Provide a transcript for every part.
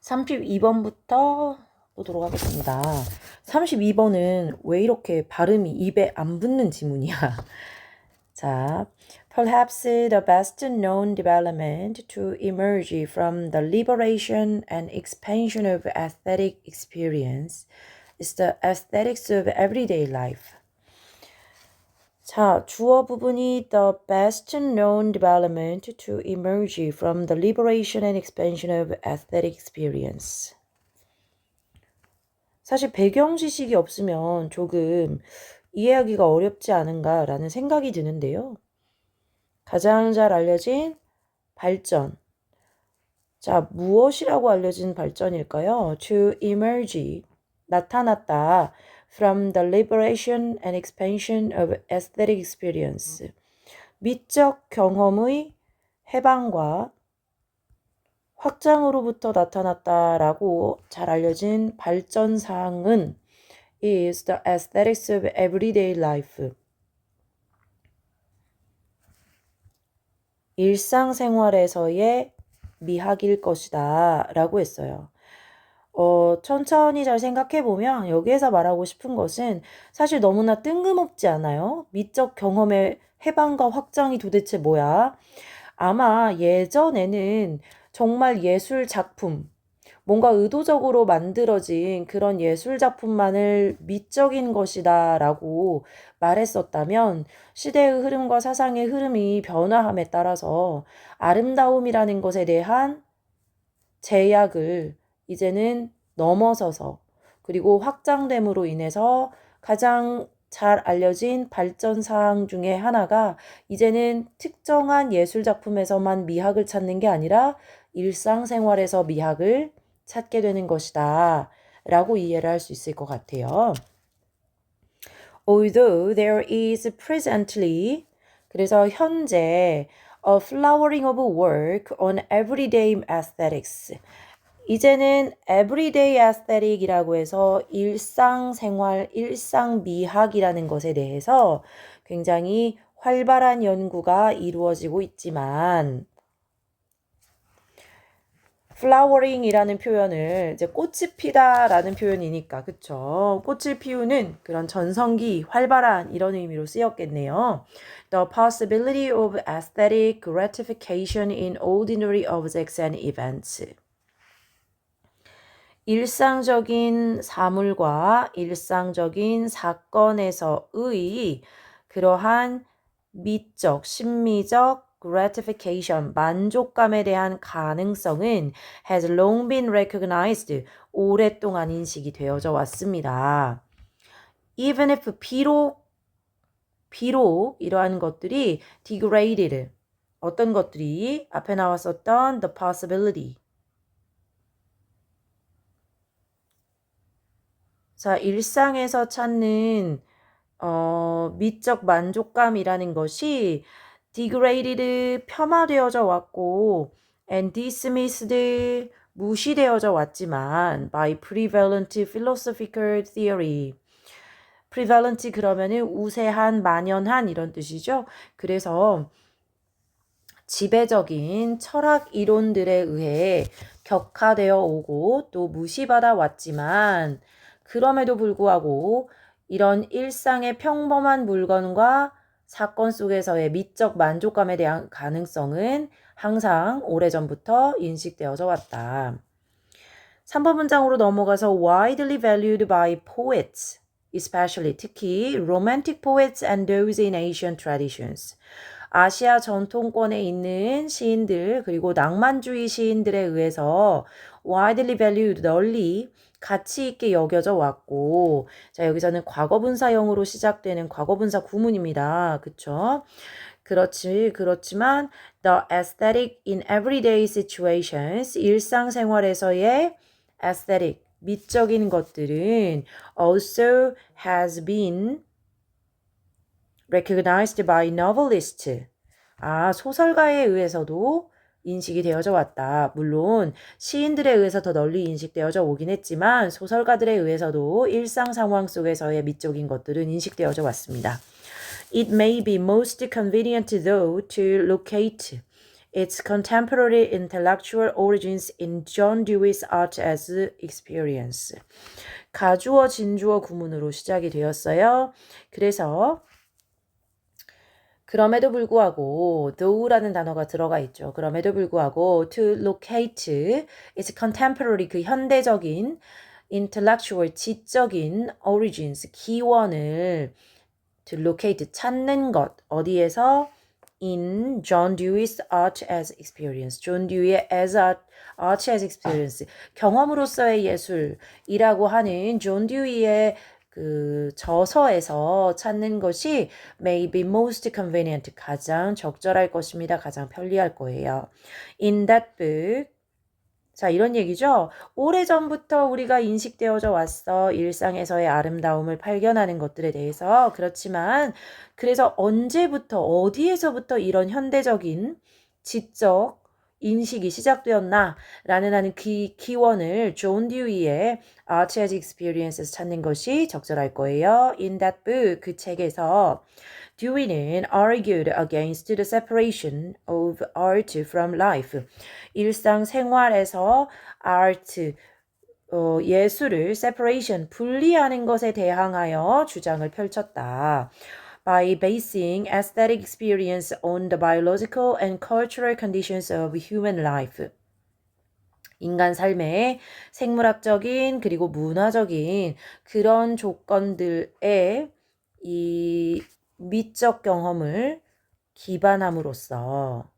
32번부터 보도록 하겠습니다. 32번은 왜 이렇게 발음이 입에 안 붙는 지문이야? 자, perhaps the best known development to emerge from the liberation and expansion of aesthetic experience is the aesthetics of everyday life. 자, 주어 부분이 the best known development to emerge from the liberation and expansion of aesthetic experience. 사실 배경 지식이 없으면 조금 이해하기가 어렵지 않은가라는 생각이 드는데요. 가장 잘 알려진 발전. 자, 무엇이라고 알려진 발전일까요? To emerge, 나타났다. From the liberation and expansion of aesthetic experience. 미적 경험의 해방과 확장으로부터 나타났다라고 잘 알려진 발전 사항은 is the aesthetics of everyday life. 일상생활에서의 미학일 것이다 라고 했어요. 천천히 잘 생각해보면 여기에서 말하고 싶은 것은 사실 너무나 뜬금없지 않아요? 미적 경험의 해방과 확장이 도대체 뭐야? 아마 예전에는 정말 예술 작품, 뭔가 의도적으로 만들어진 그런 예술 작품만을 미적인 것이다 라고 말했었다면 시대의 흐름과 사상의 흐름이 변화함에 따라서 아름다움이라는 것에 대한 제약을 이제는 넘어서서 그리고 확장됨으로 인해서 가장 잘 알려진 발전 사항 중에 하나가 이제는 특정한 예술 작품에서만 미학을 찾는 게 아니라 일상생활에서 미학을 찾게 되는 것이다 라고 이해를 할 수 있을 것 같아요. Although there is presently, 그래서 현재 a flowering of work on everyday aesthetics. 이제는 everyday aesthetic이라고 해서 일상생활, 일상미학이라는 것에 대해서 굉장히 활발한 연구가 이루어지고 있지만 flowering이라는 표현을 이제 꽃이 피다라는 표현이니까 그쵸? 꽃을 피우는 그런 전성기, 활발한 이런 의미로 쓰였겠네요. The possibility of aesthetic gratification in ordinary objects and events. 일상적인 사물과 일상적인 사건에서의 그러한 미적, 심미적 gratification, 만족감에 대한 가능성은 has long been recognized, 오랫동안 인식이 되어져 왔습니다. Even if 비록 이러한 것들이 degraded, 어떤 것들이 앞에 나왔었던 the possibility, 자, 일상에서 찾는 미적 만족감이라는 것이 degraded, 폄하되어져 왔고 and dismissed, 무시되어져 왔지만 by prevalent philosophical theory. prevalent 그러면은 우세한, 만연한 이런 뜻이죠. 그래서 지배적인 철학 이론들에 의해 격화되어 오고 또 무시받아 왔지만 그럼에도 불구하고 이런 일상의 평범한 물건과 사건 속에서의 미적 만족감에 대한 가능성은 항상 오래전부터 인식되어져 왔다. 3번 문장으로 넘어가서 widely valued by poets, especially 특히 romantic poets and those in Asian traditions. 아시아 전통권에 있는 시인들 그리고 낭만주의 시인들에 의해서 widely valued, 널리 가치 있게 여겨져 왔고, 자, 여기서는 과거분사형으로 시작되는 과거분사 구문입니다. 그쵸? 그렇지만 the aesthetic in everyday situations, 일상생활에서의 aesthetic, 미적인 것들은 also has been recognized by novelists. 소설가에 의해서도 인식이 되어져 왔다. 물론 시인들에 의해서 더 널리 인식되어져 오긴 했지만 소설가들에 의해서도 일상 상황 속에서의 미적인 것들은 인식되어져 왔습니다. It may be most convenient though to locate its contemporary intellectual origins in John Dewey's art as experience. 가주어, 진주어 구문으로 시작이 되었어요. 그래서 그럼에도 불구하고 though라는 단어가 들어가 있죠. 그럼에도 불구하고 to locate its contemporary 그 현대적인 intellectual 지적인 origins 기원을 to locate 찾는 것 어디에서 in John Dewey's art as experience. 존 듀이의 art as experience. 경험으로서의 예술이라고 하는 존 듀이의 그 저서에서 찾는 것이 may be most convenient. 가장 적절할 것입니다. 가장 편리할 거예요. In that book. 자, 이런 얘기죠. 오래전부터 우리가 인식되어져 왔어. 일상에서의 아름다움을 발견하는 것들에 대해서. 그렇지만 그래서 언제부터 어디에서부터 이런 현대적인 지적 인식이 시작되었나 라는 하는 기원을 존 듀이의 Art as Experience에서 찾는 것이 적절할 거예요. In that book, 그 책에서 Dewey는 argued against the separation of art from life. 일상생활에서 art, 예술을 separation, 분리하는 것에 대항하여 주장을 펼쳤다. By basing aesthetic experience on the biological and cultural conditions of human life. 인간 삶의 생물학적인 그리고 문화적인 그런 조건들의 이 미적 경험을 기반함으로써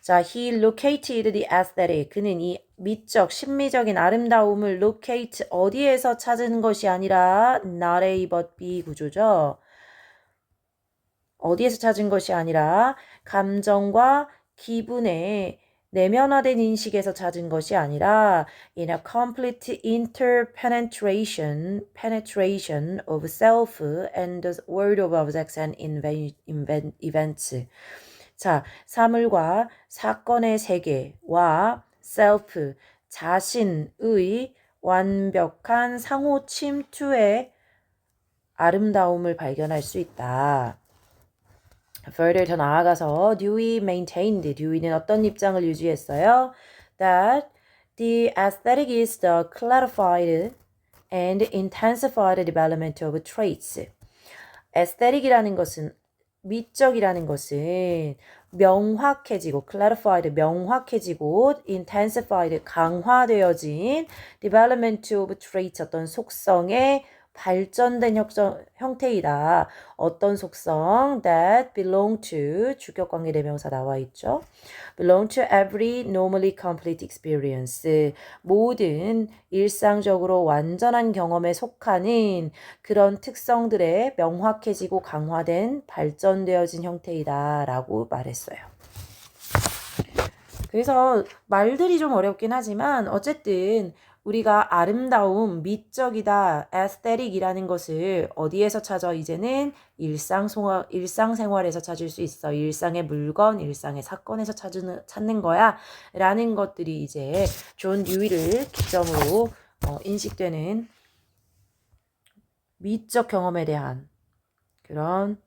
자, he located the aesthetic. 그는 이 미적, 심미적인 아름다움을 locate 어디에서 찾은 것이 아니라 not A but B 구조죠. 어디에서 찾은 것이 아니라 감정과 기분의 내면화된 인식에서 찾은 것이 아니라 in a complete interpenetration of self and the world of objects and events. 자, 사물과 사건의 세계와 self, 자신의 완벽한 상호 침투의 아름다움을 발견할 수 있다. Further 더 나아가서 듀이는 어떤 입장을 유지했어요? That the aesthetic is the clarified and intensified development of traits. aesthetic이라는 것은 미적이라는 것은 명확해지고 clarified 명확해지고 intensified 강화되어진 development of traits 어떤 속성의 발전된 형태이다. 어떤 속성 that belong to 주격관계 대명사 나와 있죠. belong to every normally complete experience 모든 일상적으로 완전한 경험에 속하는 그런 특성들의 명확해지고 강화된 발전되어진 형태이다 라고 말했어요. 그래서 말들이 좀 어렵긴 하지만 어쨌든 우리가 아름다움, 미적이다, aesthetic이라는 것을 어디에서 찾아? 이제는 일상생활에서 찾을 수 있어. 일상의 물건, 일상의 사건에서 찾는 거야. 라는 것들이 이제 존 듀이를 기점으로 인식되는 미적 경험에 대한 그런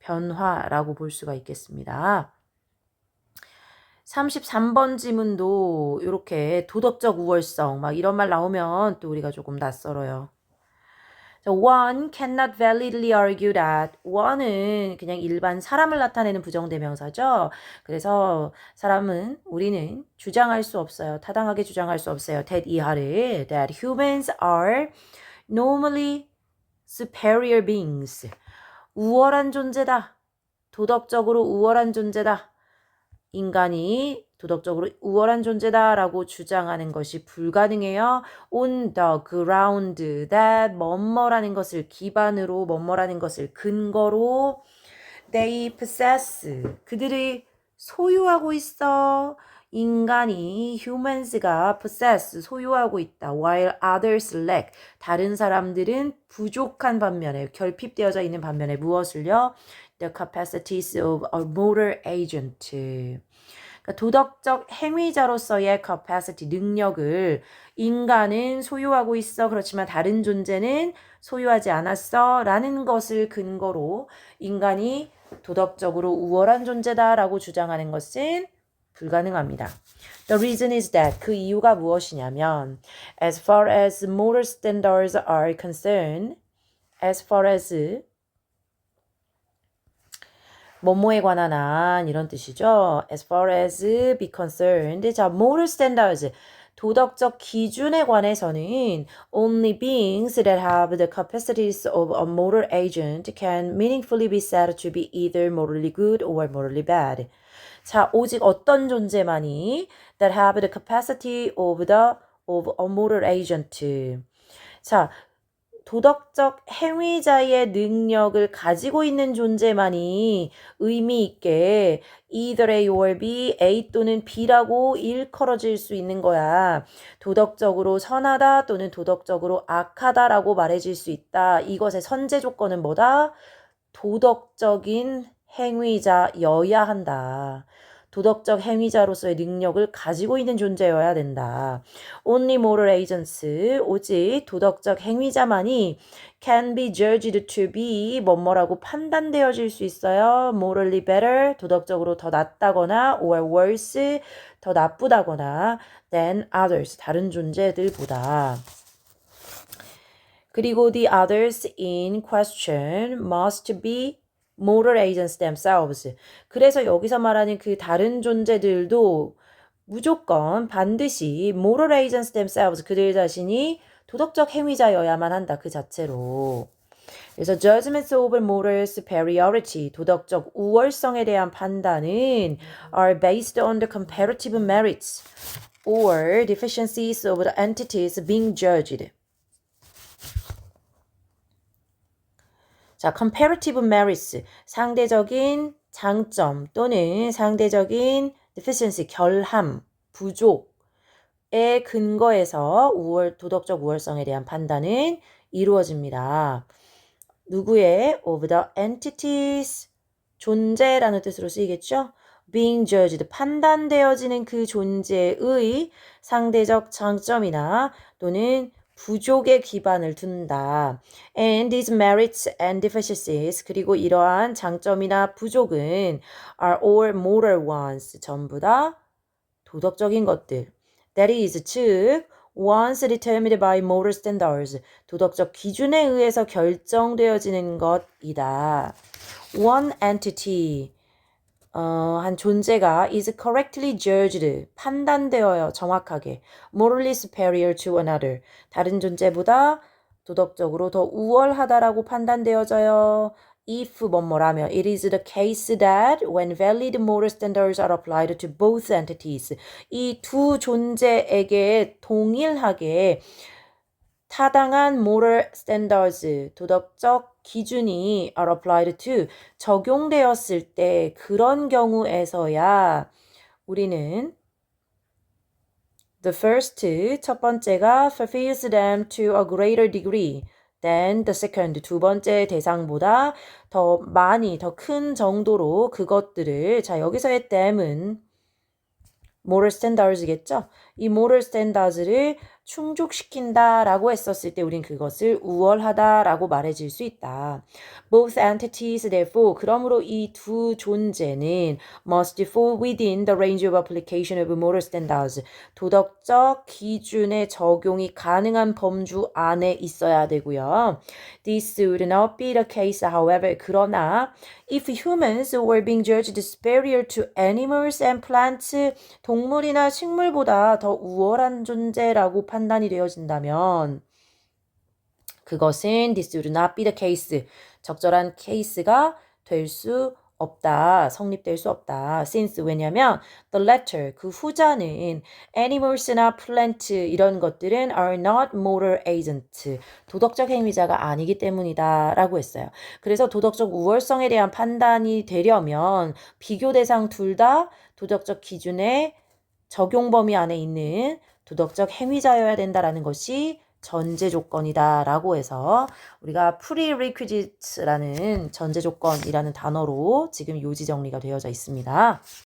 변화라고 볼 수가 있겠습니다. 33번 지문도 이렇게 도덕적 우월성 막 이런 말 나오면 또 우리가 조금 낯설어요. One cannot validly argue that. one은 그냥 일반 사람을 나타내는 부정대명사죠. 그래서 우리는 주장할 수 없어요. 타당하게 주장할 수 없어요. that 이하를 that humans are normally superior beings. 우월한 존재다. 도덕적으로 우월한 존재다. 인간이 도덕적으로 우월한 존재다라고 주장하는 것이 불가능해요. On the ground that 뭐뭐라는 것을 기반으로 뭐뭐라는 것을 근거로 they possess 그들이 소유하고 있어. 인간이 humans가 possess 소유하고 있다. while others lack 다른 사람들은 부족한 반면에 결핍되어져 있는 반면에 무엇을요? The capacities of a moral agent. 그러니까 도덕적 행위자로서의 capacity, 능력을 인간은 소유하고 있어. 그렇지만 다른 존재는 소유하지 않았어. 라는 것을 근거로 인간이 도덕적으로 우월한 존재다라고 주장하는 것은 불가능합니다. The reason is that 그 이유가 무엇이냐면 as far as moral standards are concerned, as far as 뭐뭐에 관한 한 이런 뜻이죠. As far as be concerned. 자, moral standards. 도덕적 기준에 관해서는 only beings that have the capacities of a moral agent can meaningfully be said to be either morally good or morally bad. 자, 오직 어떤 존재만이 that have the capacity of a moral agent. 자, 도덕적 행위자의 능력을 가지고 있는 존재만이 의미 있게 either A or B, A 또는 B라고 일컬어질 수 있는 거야. 도덕적으로 선하다 또는 도덕적으로 악하다라고 말해질 수 있다. 이것의 선제 조건은 뭐다? 도덕적인 행위자여야 한다. 도덕적 행위자로서의 능력을 가지고 있는 존재여야 된다. Only moral agents, 오직 도덕적 행위자만이 can be judged to be 뭐뭐라고 판단되어질 수 있어요. Morally better, 도덕적으로 더 낫다거나 or worse, 더 나쁘다거나 than others, 다른 존재들보다. 그리고 the others in question must be moral agents themselves. 그래서 여기서 말하는 그 다른 존재들도 무조건 반드시 moral agents themselves, 그들 자신이 도덕적 행위자여야만 한다. 그 자체로. 그래서 judgments over moral superiority, 도덕적 우월성에 대한 판단은 are based on the comparative merits or deficiencies of the entities being judged. 자, comparative merits, 상대적인 장점 또는 상대적인 deficiency, 결함, 부족에 근거해서 도덕적 우월성에 대한 판단은 이루어집니다. 누구의? of the entities, 존재라는 뜻으로 쓰이겠죠? being judged, 판단되어지는 그 존재의 상대적 장점이나 또는 부족에 기반을 둔다. And these merits and deficiencies, 그리고 이러한 장점이나 부족은 are all moral ones, 전부 다 도덕적인 것들. That is, 즉 ones determined by moral standards, 도덕적 기준에 의해서 결정되어지는 것이다. One entity, 한 존재가 is correctly judged, 판단되어요, 정확하게. morally superior to another, 다른 존재보다 도덕적으로 더 우월하다라고 판단되어져요. if 뭐뭐라면 it is the case that when valid moral standards are applied to both entities, 이 두 존재에게 동일하게 타당한 moral standards, 도덕적 기준이 are applied to, 적용되었을 때 그런 경우에서야 우리는 the first, 첫 번째가 fulfills them to a greater degree than the second, 두 번째 대상보다 더 많이, 더 큰 정도로 그것들을, 자, 여기서의 them은 moral standards겠죠? 이 moral standards를 충족시킨다라고 했었을 때 우린 그것을 우월하다라고 말해질 수 있다. Both entities, therefore, 그러므로 이 두 존재는 must fall within the range of application of moral standards, 도덕적 기준의 적용이 가능한 범주 안에 있어야 되고요. This would not be the case, however, 그러나 if humans were being judged superior to animals and plants, 동물이나 식물보다 더 우월한 존재라고 판단이 되어진다면 그것은 this would not be the case, 적절한 케이스가 될 수 없다, 성립될 수 없다. Since, 왜냐면 the latter, 그 후자는 animals나 plant 이런 것들은 are not moral agent, 도덕적 행위자가 아니기 때문이다 라고 했어요. 그래서 도덕적 우월성에 대한 판단이 되려면 비교 대상 둘 다 도덕적 기준의 적용 범위 안에 있는 도덕적 행위자여야 된다라는 것이 전제 조건이다라고 해서 우리가 prerequisite라는 전제 조건이라는 단어로 지금 요지 정리가 되어져 있습니다.